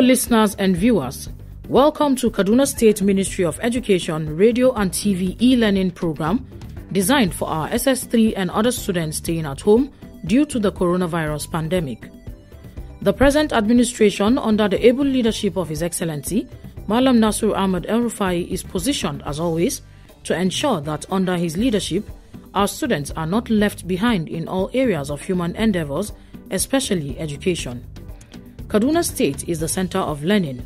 listeners and viewers, welcome to Kaduna State Ministry of Education Radio and TV e-learning program designed for our SS3 and other students staying at home due to the coronavirus pandemic. The present administration, under the able leadership of His Excellency, Malam Nasir Ahmed El-Rufai, is positioned, as always, to ensure that under his leadership, our students are not left behind in all areas of human endeavors, especially education. Kaduna State is the center of learning.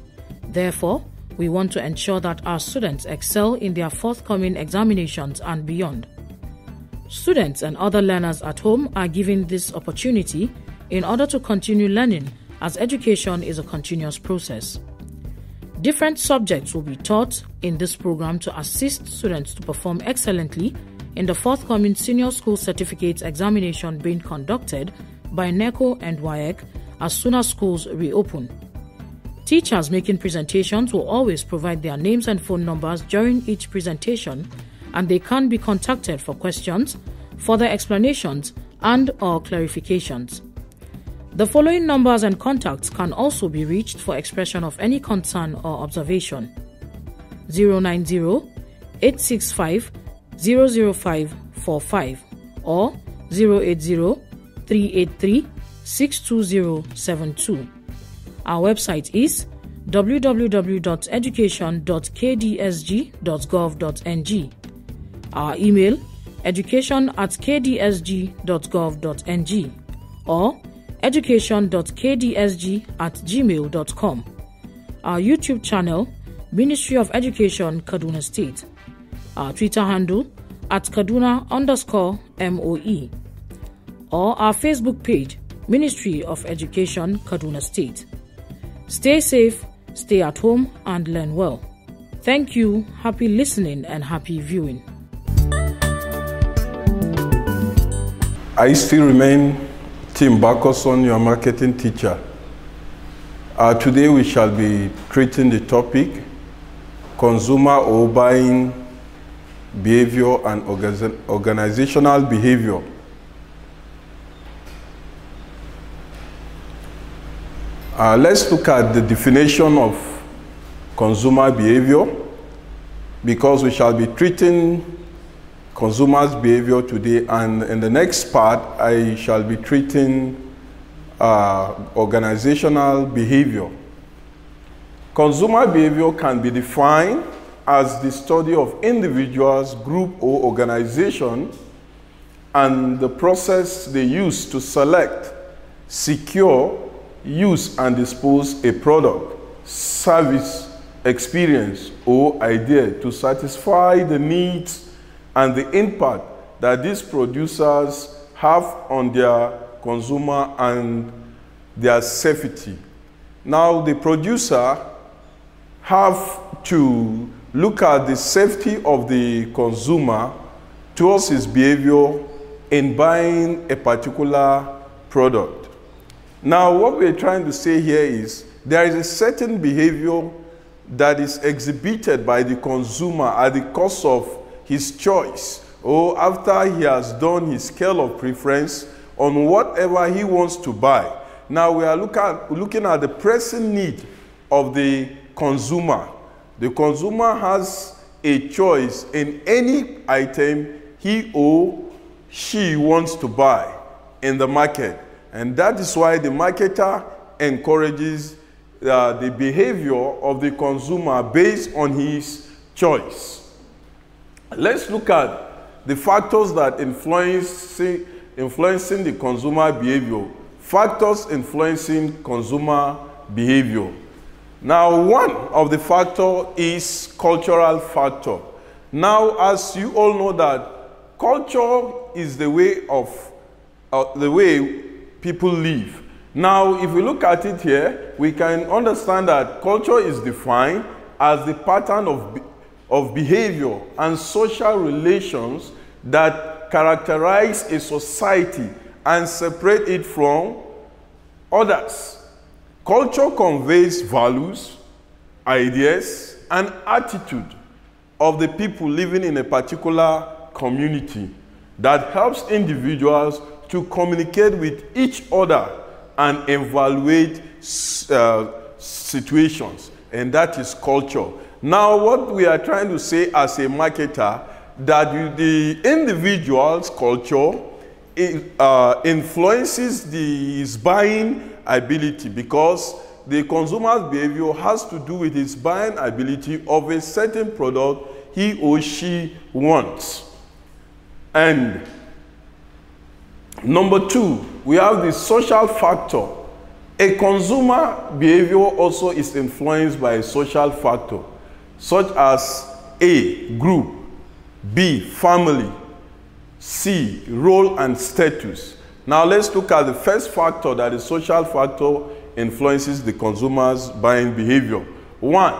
Therefore, we want to ensure that our students excel in their forthcoming examinations and beyond. Students and other learners at home are given this opportunity in order to continue learning, as education is a continuous process. Different subjects will be taught in this program to assist students to perform excellently in the forthcoming Senior School Certificate examination being conducted by NECO and WAEC as soon as schools reopen. Teachers making presentations will always provide their names and phone numbers during each presentation, and they can be contacted for questions, further explanations, and/or clarifications. The following numbers and contacts can also be reached for expression of any concern or observation: 090-865-00545 or 080-383-62072. Our website is www.education.kdsg.gov.ng. Our email, education@kdsg.gov.ng or education.kdsg@gmail.com. Our YouTube channel, Ministry of Education, Kaduna State. Our Twitter handle, @Kaduna_MOE. Or our Facebook page, Ministry of Education, Kaduna State. Stay safe, stay at home, and learn well. Thank you, happy listening, and happy viewing. I still remain Tim Bakoson, your marketing teacher. Today we shall be treating the topic consumer or buying behavior and organizational behavior. Let's look at the definition of consumer behavior, because we shall be treating consumers' behavior today, and in the next part I shall be treating organizational behavior. Consumer behavior can be defined as the study of individuals, group, or organization and the process they use to select, secure, use and dispose a product, service, experience, or idea to satisfy the needs and the impact that these producers have on their consumer and their safety. Now, the producer have to look at the safety of the consumer towards his behavior in buying a particular product. Now, what we're trying to say here is there is a certain behavior that is exhibited by the consumer at the cost of his choice, or after he has done his scale of preference on whatever he wants to buy. Now, we are looking at the pressing need of the consumer. The consumer has a choice in any item he or she wants to buy in the market. And that is why the marketer encourages the behavior of the consumer based on his choice. Let's look at the factors that influencing the consumer behavior. Factors influencing consumer behavior. Now, one of the factors is cultural factor. Now, as you all know that culture is the way people live. Now, if we look at it here, we can understand that culture is defined as the pattern of behavior and social relations that characterize a society and separate it from others. Culture conveys values, ideas, and attitude of the people living in a particular community that helps individuals to communicate with each other and evaluate situations, and that is culture. Now, what we are trying to say as a marketer, that the individual's culture influences his buying ability, because the consumer's behavior has to do with his buying ability of a certain product he or she wants. And number two, we have the social factor. A consumer behavior also is influenced by a social factor, such as A, group, B, family, C, role and status. Now let's look at the first factor, that the social factor influences the consumer's buying behavior. One,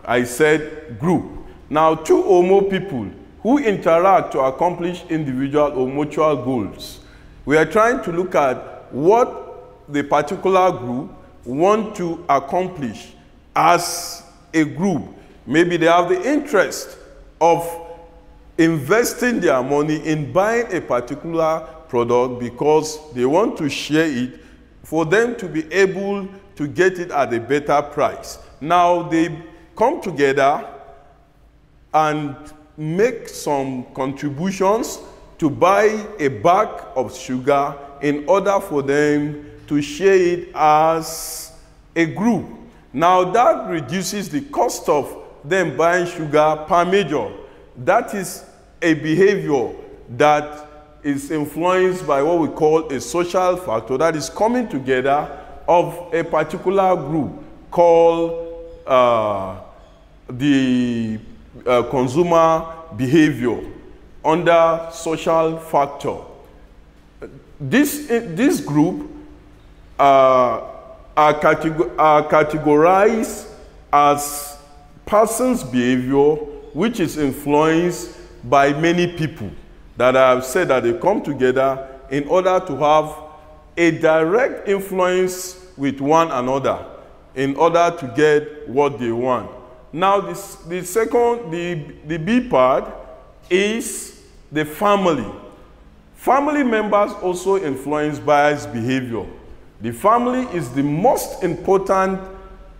I said group. Now, two or more people who interact to accomplish individual or mutual goals. We are trying to look at what the particular group want to accomplish as a group. Maybe they have the interest of investing their money in buying a particular product because they want to share it for them to be able to get it at a better price. Now they come together and make some contributions to buy a bag of sugar in order for them to share it as a group. Now that reduces the cost of them buying sugar per major. That is a behavior that is influenced by what we call a social factor, that is coming together of a particular group called the consumer behavior under social factor. This group are categorized as person's behavior, which is influenced by many people that I have said that they come together in order to have a direct influence with one another in order to get what they want. Now, the B part is the family. Family members also influence buyers' behavior. The family is the most important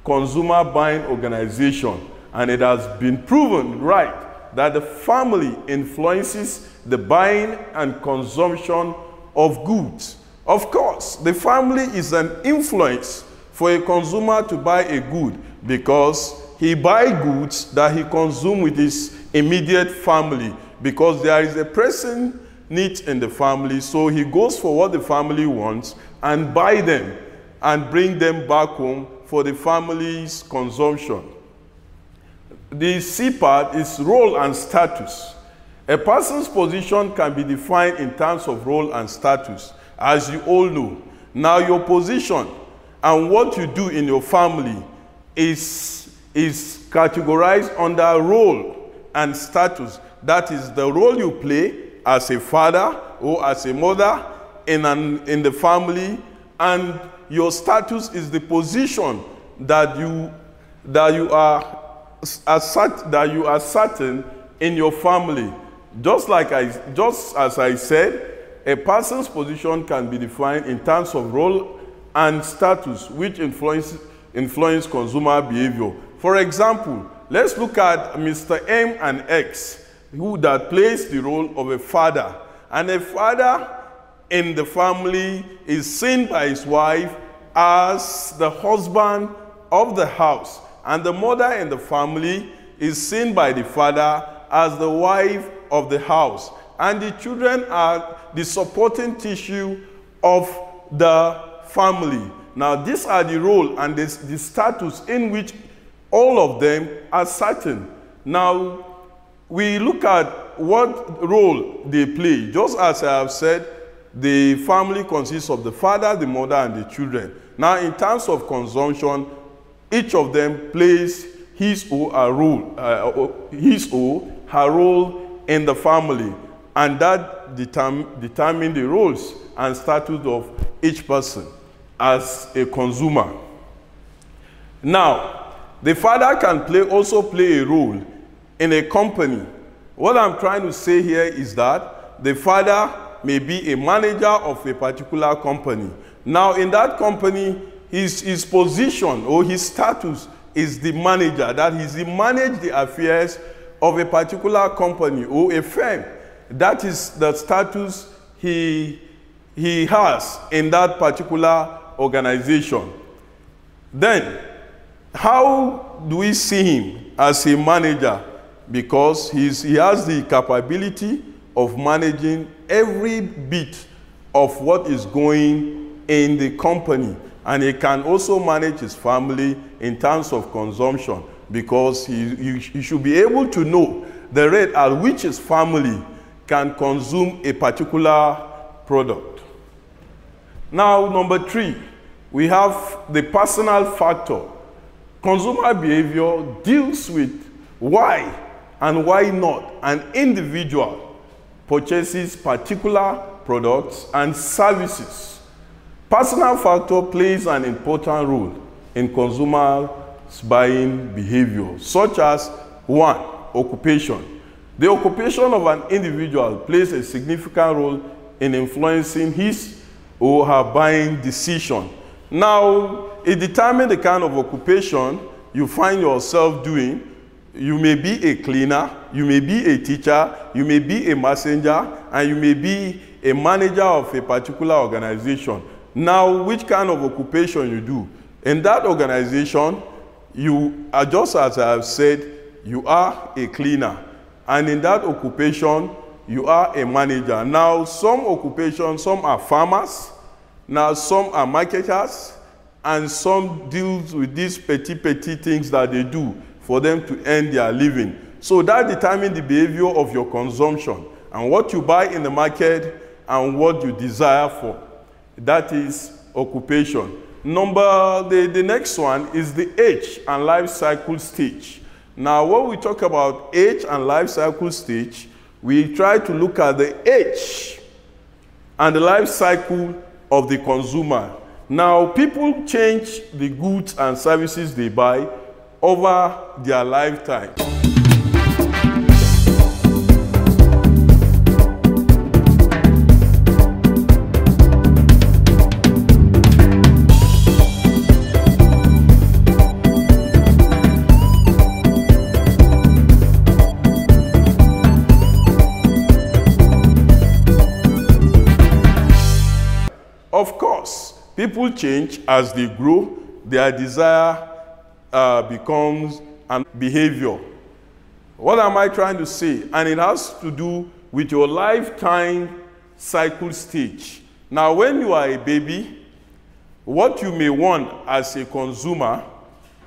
consumer buying organization, and it has been proven right that the family influences the buying and consumption of goods. Of course, the family is an influence for a consumer to buy a good because he buys goods that he consumes with his immediate family, because there is a pressing need in the family, so he goes for what the family wants and buy them and bring them back home for the family's consumption. The C part is role and status. A person's position can be defined in terms of role and status, as you all know. Now, your position and what you do in your family is categorized under role and status. That is the role you play as a father or as a mother in the family, and your status is the position that you are certain in your family. Just as I said, a person's position can be defined in terms of role and status, which influence consumer behavior. For example, let's look at Mr. M and X, who that plays the role of a father. And a father in the family is seen by his wife as the husband of the house, and the mother in the family is seen by the father as the wife of the house, and the children are the supporting tissue of the family. Now, these are the role and the status in which all of them are certain. Now, we look at what role they play. Just as I have said, the family consists of the father, the mother, and the children. Now, in terms of consumption, each of them plays his or her role in the family, and that determines the roles and status of each person as a consumer. Now, the father can also play a role in a company. What I'm trying to say here is that the father may be a manager of a particular company. Now, in that company, his position or his status is the manager, that he manage the affairs of a particular company or a firm. That is the status he has in that particular organization. Then, how do we see him as a manager? Because he has the capability of managing every bit of what is going in the company. And he can also manage his family in terms of consumption, because he should be able to know the rate at which his family can consume a particular product. Now, number 3, we have the personal factor. Consumer behavior deals with why and why not an individual purchases particular products and services. Personal factor plays an important role in consumers' buying behavior, such as 1, occupation. The occupation of an individual plays a significant role in influencing his or her buying decision. Now, it determines the kind of occupation you find yourself doing. You may be a cleaner, you may be a teacher, you may be a messenger, and you may be a manager of a particular organization. Now, which kind of occupation you do? In that organization, you are, just as I have said, you are a cleaner. And in that occupation, you are a manager. Now, some occupations, some are farmers. Now, some are marketers. And some deal with these petty things that they do for them to earn their living. So that determines the behavior of your consumption and what you buy in the market and what you desire for. That is occupation. The next one is the age and life cycle stage. Now, when we talk about age and life cycle stage, we try to look at the age and the life cycle of the consumer. Now, people change the goods and services they buy over their lifetime. Of course, people change as they grow. Their desire becomes a behavior. What am I trying to say? And it has to do with your lifetime cycle stage. Now, when you are a baby, what you may want as a consumer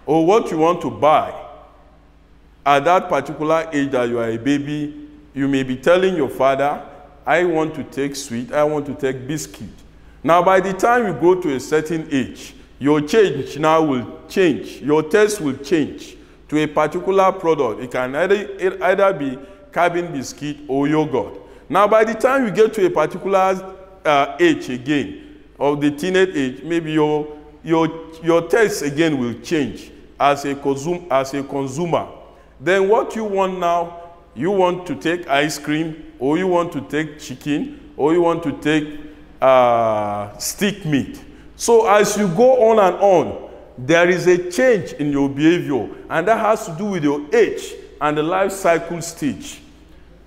or what you want to buy at that particular age that you are a baby, you may be telling your father, I want to take sweet, I want to take biscuit. Now, by the time you go to a certain age, your change now will change. Your taste will change to a particular product. It can either be cabin biscuit or yogurt. Now, by the time you get to a particular age again, of the teenage age, maybe your taste again will change as a consumer. Then what you want now, you want to take ice cream, or you want to take chicken, or you want to take stick meat. So as you go on and on, there is a change in your behavior, and that has to do with your age and the life cycle stage.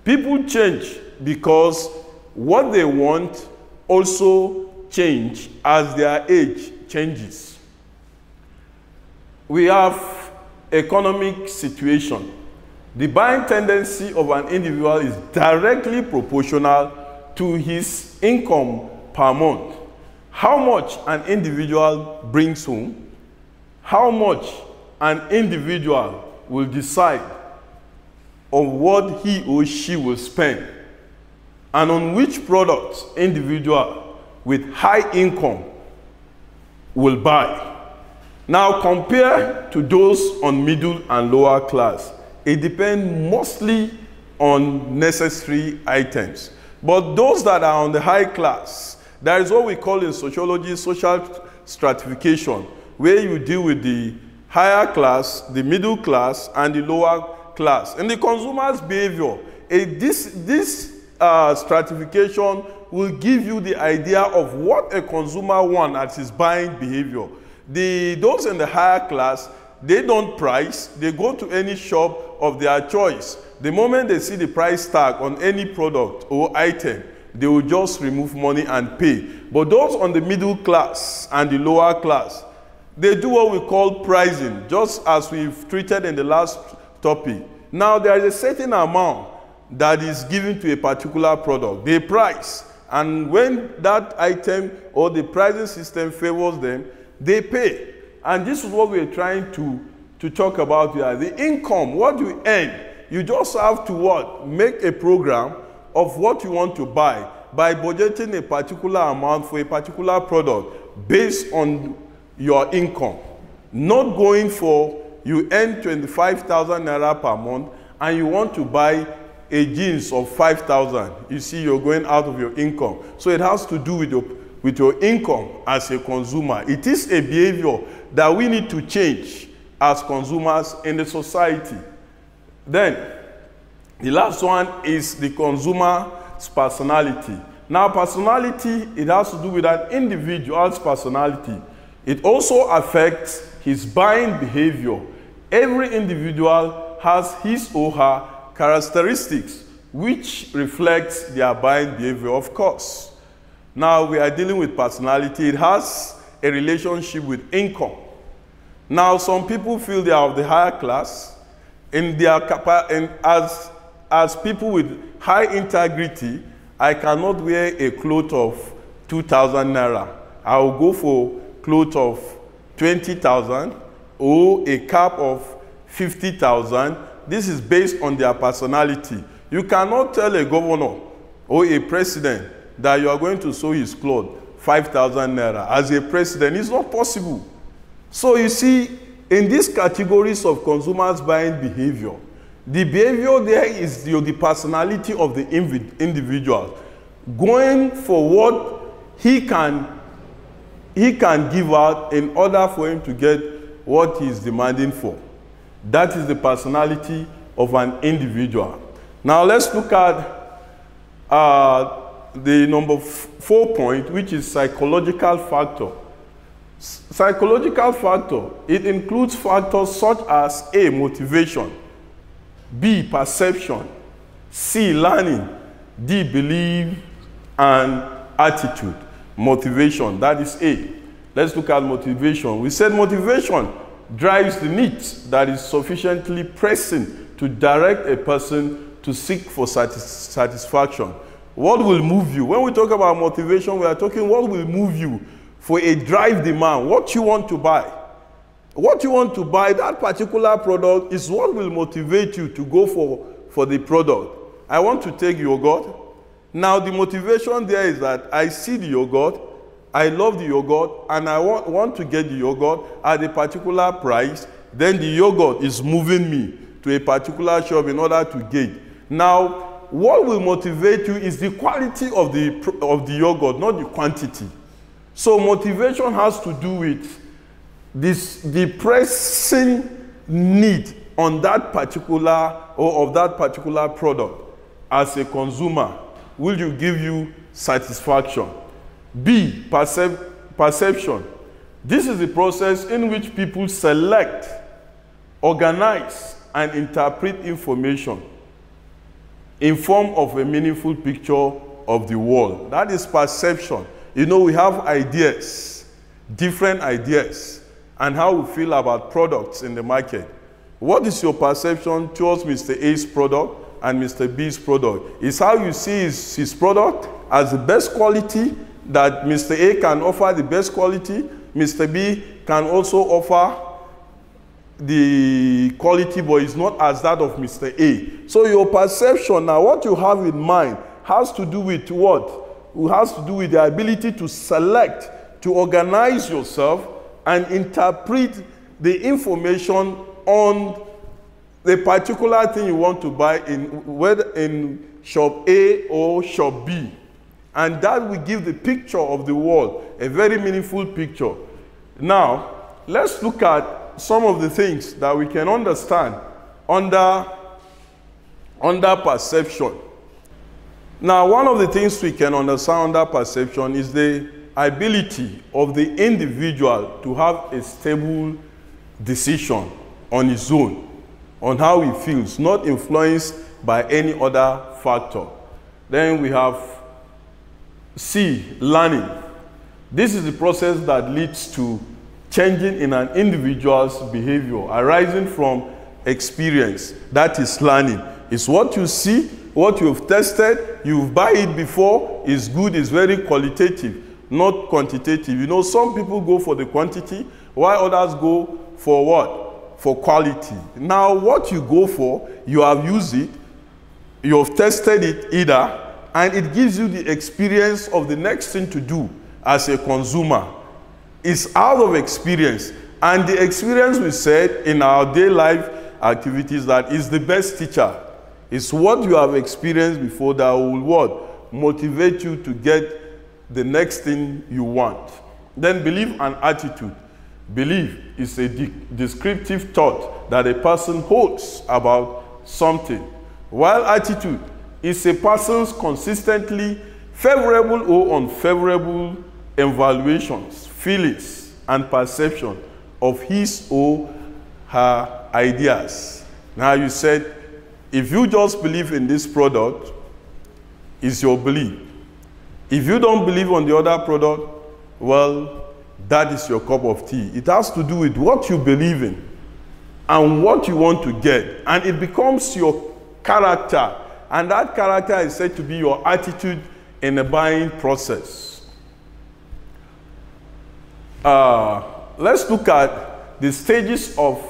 People change because what they want also change as their age changes. We have economic situation. The buying tendency of an individual is directly proportional to his income per month. How much an individual brings home, how much an individual will decide on what he or she will spend, and on which products individual with high income will buy. Now, compare to those on middle and lower class. It depends mostly on necessary items. But those that are on the high class, there is what we call in sociology social stratification, where you deal with the higher class, the middle class, and the lower class. In the consumer's behavior, this stratification will give you the idea of what a consumer wants at his buying behavior. Those in the higher class, they don't price. They go to any shop of their choice. The moment they see the price tag on any product or item, they will just remove money and pay. But those on the middle class and the lower class, they do what we call pricing, just as we've treated in the last topic. Now, there is a certain amount that is given to a particular product. They price, and when that item or the pricing system favors them, they pay. And this is what we're trying to talk about here. The income, what you earn, you just have to what? Make a program of what you want to buy by budgeting a particular amount for a particular product based on your income. Not going for, you earn 25,000 naira per month and you want to buy a jeans of 5,000. You see, you're going out of your income. So it has to do with your income as a consumer. It is a behavior that we need to change as consumers in the society. Then, the last one is the consumer's personality. Now, personality, it has to do with an individual's personality. It also affects his buying behavior. Every individual has his or her characteristics which reflects their buying behavior, of course. Now, we are dealing with personality. It has a relationship with income. Now, some people feel they are of the higher class. As people with high integrity, I cannot wear a cloth of 2,000 naira. I will go for cloth of 20,000 or a cap of 50,000. This is based on their personality. You cannot tell a governor or a president that you are going to sew his cloth 5,000 naira. As a president, it's not possible. So you see, in these categories of consumers buying behavior, the behavior there is the personality of the individual, going for what he can give out in order for him to get what he is demanding for. That is the personality of an individual. Now let's look at the number 4 point, which is psychological factor. Psychological factor, it includes factors such as A, motivation, B, perception, C, learning, D, belief, and attitude. Motivation, that is A. Let's look at motivation. We said motivation drives the need that is sufficiently pressing to direct a person to seek for satisfaction. What will move you? When we talk about motivation, we are talking what will move you for a drive demand, what you want to buy. What you want to buy, that particular product, is what will motivate you to go for the product. I want to take yogurt. Now, the motivation there is that I see the yogurt, I love the yogurt, and I want to get the yogurt at a particular price. Then the yogurt is moving me to a particular shop in order to get. Now, what will motivate you is the quality of the yogurt, not the quantity. So motivation has to do with the pressing need on that particular or of that particular product. As a consumer, will you give you satisfaction? B, perception. This is the process in which people select, organize, and interpret information in form of a meaningful picture of the world. That is perception. You know, we have ideas, different ideas, and how we feel about products in the market. What is your perception towards Mr. A's product and Mr. B's product? Is how you see his product as the best quality, that Mr. A can offer the best quality, Mr. B can also offer the quality, but it's not as that of Mr. A. So your perception, now what you have in mind, has to do with what? It has to do with the ability to select, to organize yourself, and interpret the information on the particular thing you want to buy, whether in shop A or shop B. And that will give the picture of the world, a very meaningful picture. Now, let's look at some of the things that we can understand under perception. Now, one of the things we can understand under perception is the ability of the individual to have a stable decision on his own, on how he feels, not influenced by any other factor. Then we have C, learning. This is the process that leads to changing in an individual's behavior, arising from experience. That is learning. It's what you see, what you've tested, you've buy it before, is good, is very qualitative, not quantitative. You know, some people go for the quantity, while others go for what? For quality. Now, what you go for, you have used it, you have tested it either, and it gives you the experience of the next thing to do as a consumer. It's out of experience. And the experience, we said in our day life activities, that is the best teacher. It's what you have experienced before that will what? Motivate you to get the next thing you want. Then belief and attitude. Belief is a descriptive thought that a person holds about something, while attitude is a person's consistently favorable or unfavorable evaluations, feelings, and perception of his or her ideas. Now you said, if you just believe in this product, it's your belief. If you don't believe on the other product, well, that is your cup of tea. It has to do with what you believe in and what you want to get. And it becomes your character. And that character is said to be your attitude in the buying process. Let's look at the stages of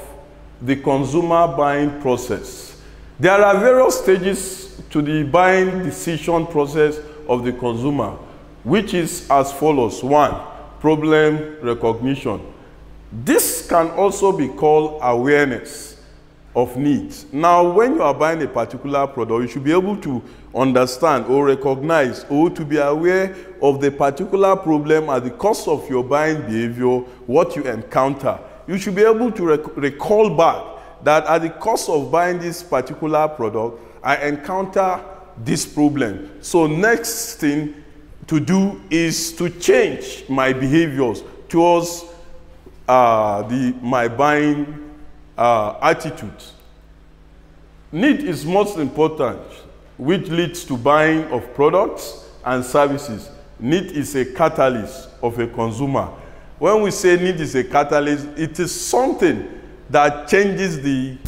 the consumer buying process. There are various stages to the buying decision process of the consumer, which is as follows. 1, problem recognition. This can also be called awareness of needs. Now, when you are buying a particular product, you should be able to understand or recognize or to be aware of the particular problem at the cost of your buying behavior, what you encounter. You should be able to recall back that at the cost of buying this particular product, I encounter this problem. So next thing to do is to change my behaviors towards my buying attitude. Need is most important, which leads to buying of products and services. Need is a catalyst of a consumer. When we say need is a catalyst, it is something that changes the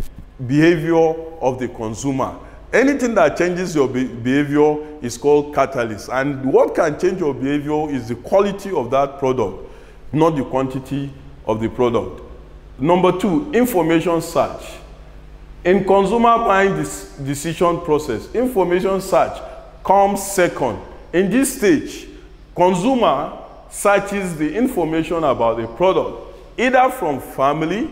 behavior of the consumer. Anything that changes your behavior is called catalyst. And what can change your behavior is the quality of that product, not the quantity of the product. Number 2, information search. In consumer buying decision process, information search comes second. In this stage, consumer searches the information about the product, either from family,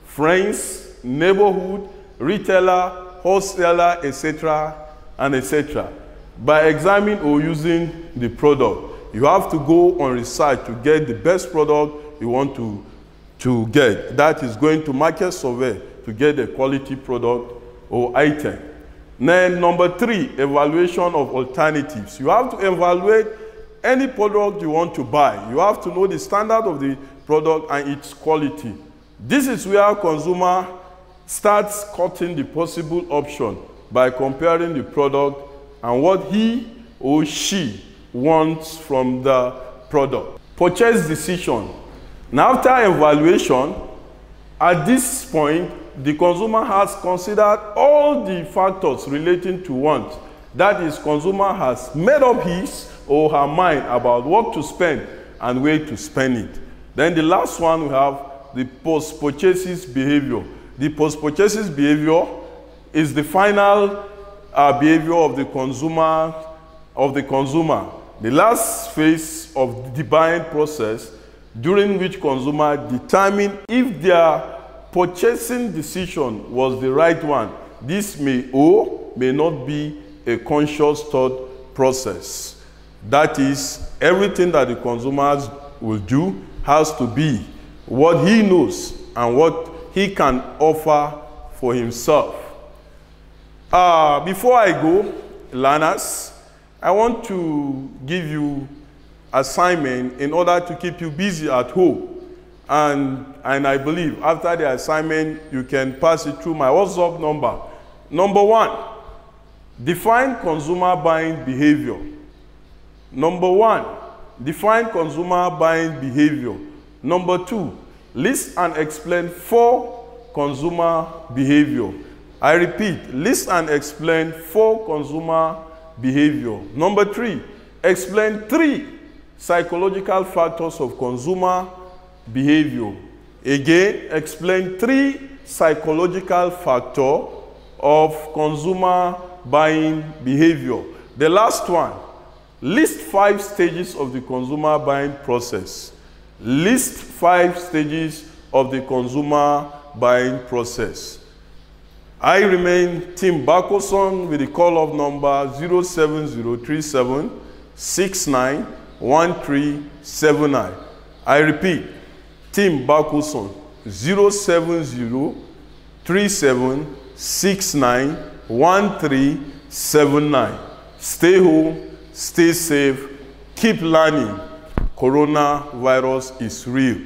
friends, neighborhood, retailer, wholesaler, etc., and etc. By examining or using the product, you have to go on research to get the best product you want to get. That is going to market survey to get a quality product or item. Then number 3, evaluation of alternatives. You have to evaluate any product you want to buy. You have to know the standard of the product and its quality. This is where consumer starts cutting the possible option by comparing the product and what he or she wants from the product. Purchase decision. Now, after evaluation, at this point, the consumer has considered all the factors relating to want. That is, consumer has made up his or her mind about what to spend and where to spend it. Then the last one, we have the post-purchases behavior. The post-purchases behavior is the final behavior of the consumer. The last phase of the buying process, during which consumer determine if their purchasing decision was the right one. This may or may not be a conscious thought process. That is, everything that the consumers will do has to be what he knows and what he can offer for himself. Before I go, learners, I want to give you assignment in order to keep you busy at home. And I believe after the assignment, you can pass it through my WhatsApp number. Number 1, define consumer buying behavior. Number 1, define consumer buying behavior. Number 2, list and explain 4 consumer behavior. I repeat, list and explain 4 consumer behavior. Number 3, explain 3 psychological factors of consumer behavior. Again, explain 3 psychological factors of consumer buying behavior. The last one, list 5 stages of the consumer buying process. List 5 stages of the consumer buying process. I remain Tim Bakoson with the call-off number 07037 691379. I repeat, Tim Bakoson 07037 691379. Stay home, stay safe, keep learning. Coronavirus is real.